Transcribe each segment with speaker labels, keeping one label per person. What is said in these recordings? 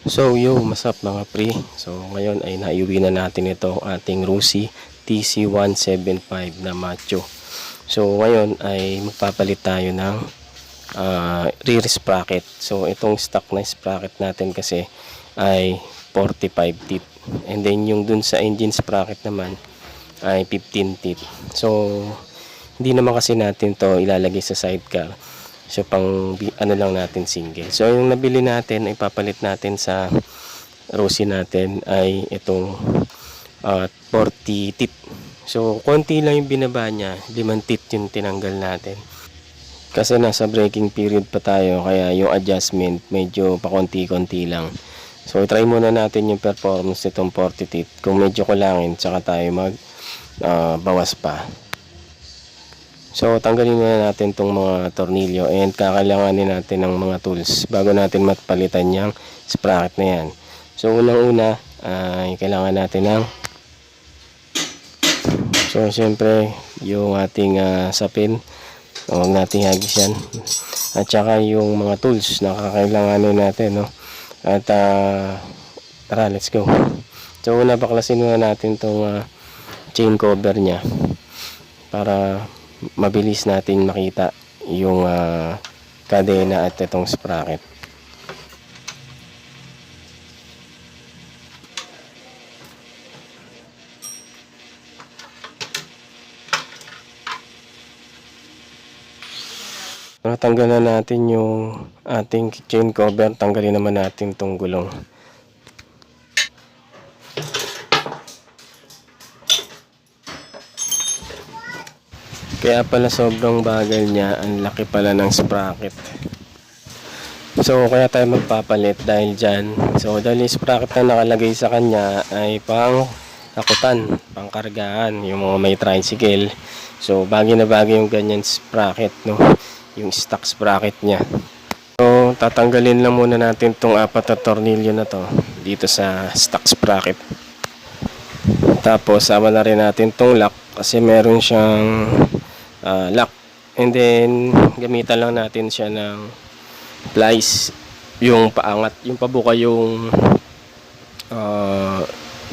Speaker 1: So yo, masap mga pre. So ngayon ay naiuwi na natin ito ating Rusi TC175 na macho. So ngayon ay magpapalit tayo ng rear sprocket. So itong stock na sprocket natin kasi ay 45 teeth. And then yung dun sa engine sprocket naman ay 15 teeth. So hindi naman kasi natin to ilalagay sa sidecar. So pang ano lang natin single. So yung nabili natin ay papalit natin sa Rosie natin ay itong 40 teeth. So konti lang yung binaba niya, 5 teeth yung tinanggal natin. Kasi nasa braking period pa tayo kaya yung adjustment medyo pakonti-konti lang. So try muna natin yung performance nitong 40 teeth. Kung medyo kulangin, tsaka tayo mag bawas pa. So tanggalin muna natin tong mga tornilyo and kakailanganin natin ng mga tools bago natin matpalitan yung sprocket na yan. So unang-una ay kailangan natin ng siyempre yung ating sapin. Huwag nating hagis yan. At saka yung mga tools na kakailanganin natin, no? At tara, let's go. So una baklasin muna natin tong chain cover nya para mabilis natin makita yung kadena at itong sprocket. Tanggalan natin yung ating chain cover, tanggalin naman natin itong gulong. Kaya pala sobrang bagal niya, ang laki pala ng sprocket. So kaya tayo magpapalit dahil dyan. So dahil yung sprocket na nakalagay sa kanya ay pang hakutan, pang kargaan, yung mga may tricycle. So bagay na bagay yung ganyan sprocket, no? Yung stock sprocket niya. So tatanggalin lang muna natin tong 4 na tornilyo na to dito sa stock sprocket. Tapos sama na rin natin tong lock kasi meron siyang lock, and then gamitan lang natin siya ng plies, yung paangat, yung pabuka yung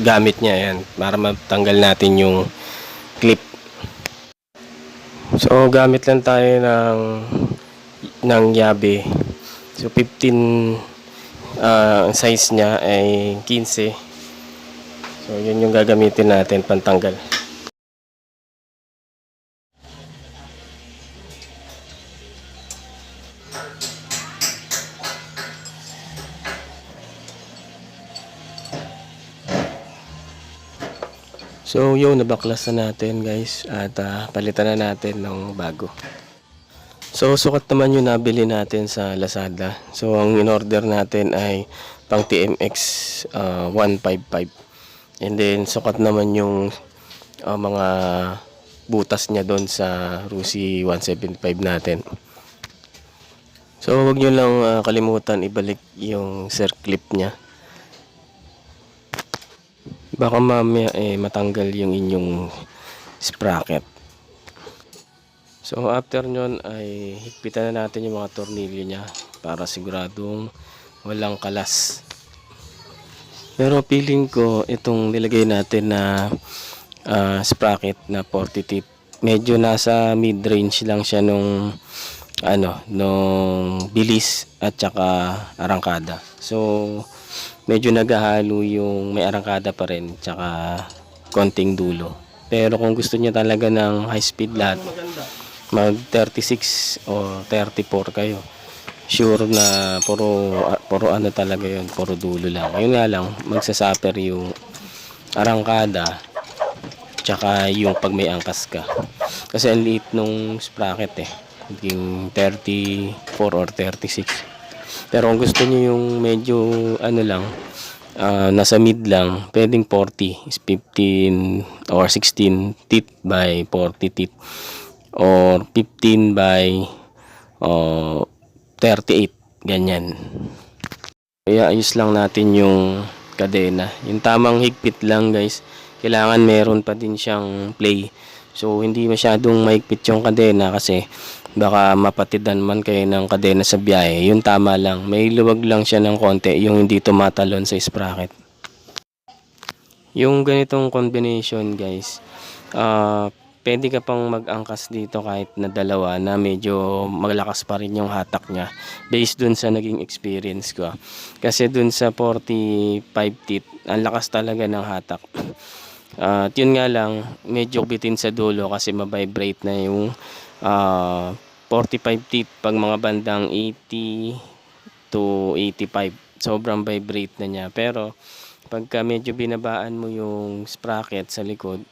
Speaker 1: gamit niya yan para matanggal natin yung clip. So gamit lang tayo ng yabe. So 15 size niya ay 15. So yun yung gagamitin natin pantanggal. So yun, nabaklas na natin guys at palitan na natin ng bago. So sukat naman yung nabili natin sa Lazada. So ang in-order natin ay pang TMX 155. And then sukat naman yung mga butas niya doon sa Rusi 175 natin. So wag nyo lang kalimutan ibalik yung circlip niya. Baka mamaya matanggal yung inyong sprocket. So after nyon ay higpitan na natin yung mga tornilyo niya para siguradong walang kalas. Pero feeling ko itong nilagay natin na sprocket na 40 teeth, medyo nasa mid-range lang siya nung bilis at saka arangkada. So medyo naghahalo yung may arangkada pa rin tsaka konting dulo. Pero kung gusto niya talaga ng high speed lahat, mag 36 o 34 kayo. Sure na puro ano talaga yun, puro dulo lang. Ayun nga lang, magsasuffer yung arangkada tsaka yung pag may angkas ka. Kasi ang liit nung sprocket yung 34 or 36. Pero kung gusto niyo yung medyo nasa mid lang, pwedeng 40 is 15 or 16 teeth by 40 teeth or 15 by 38, ganyan. Kaya ayos lang natin yung kadena, yung tamang higpit lang guys. Kailangan meron pa din siyang play. So hindi masyadong mahigpit yung kadena kasi Baka mapatidan man kayo ng kadena sa biyahe. Yung tama lang. May luwag lang siya ng konti. Yung hindi tumatalon sa sprocket. Yung ganitong combination guys, pwede ka pang mag-angkas dito kahit na dalawa na medyo maglakas pa rin yung hatak niya based dun sa naging experience ko. Kasi dun sa 45 teeth, ang lakas talaga ng hatak. At yun nga lang, medyo bitin sa dulo kasi mabibrate na yung 45 teeth pag mga bandang 80 to 85. Sobrang vibrate na niya. Pero pagka medyo binabaan mo yung sprocket sa likod,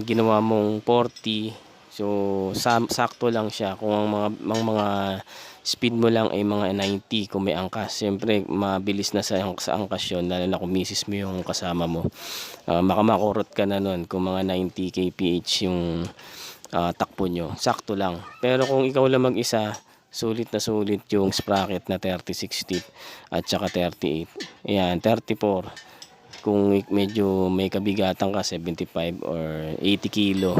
Speaker 1: ginawa mong 40, so sakto lang siya. Kung ang mga speed mo lang ay mga 90 kung may angkas, siyempre mabilis na sa angkas yun, lalo na kung misis mo yung kasama mo. Makamakurot ka na nun kung mga 90 kph yung takbo nyo, sakto lang. Pero kung ikaw lang mag-isa, sulit na sulit yung sprocket na 36 teeth at saka 38. Ayan, 34. Kung medyo may kabigatan ka, 75 or 80 kilo.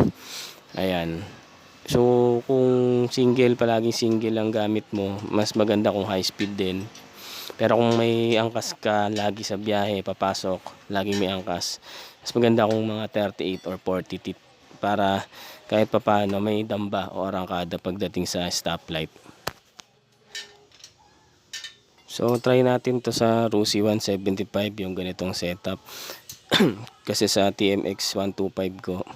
Speaker 1: Ayan. So, kung palaging single ang gamit mo, mas maganda kung high speed din. Pero kung may angkas ka lagi sa biyahe, papasok, lagi may angkas, mas maganda kung mga 38 or 40 teeth para kahit papaano may damba o arangkada pagdating sa stoplight. So, try natin to sa Rusi 175, yung ganitong setup. Kasi sa TMX 125 ko,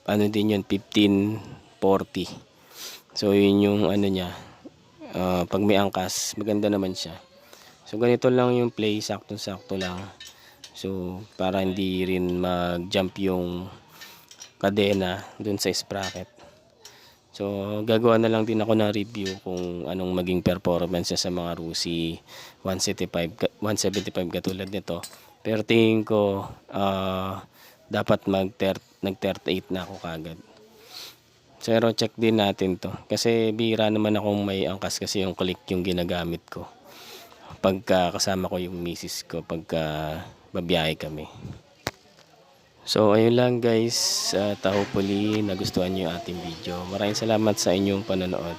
Speaker 1: ano din yun, 1540. So, yun yung ano niya. Pag may angkas, maganda naman siya. So, ganito lang yung play, sakto-sakto lang. So, para hindi rin mag-jump yung kadena dun sa sprocket. So, gagawa na lang din ako ng review kung anong maging performance sa mga Rusi 175 katulad nito. Pero tingin ko dapat nag-38 na ako kagad. Pero check din natin to. Kasi bira naman akong may angkas kasi yung click yung ginagamit ko. Pagka kasama ko yung misis ko, pagka babiyahe kami. So ayun lang guys, hopefully nagustuhan niyo yung ating video. Maraming salamat sa inyong panonood.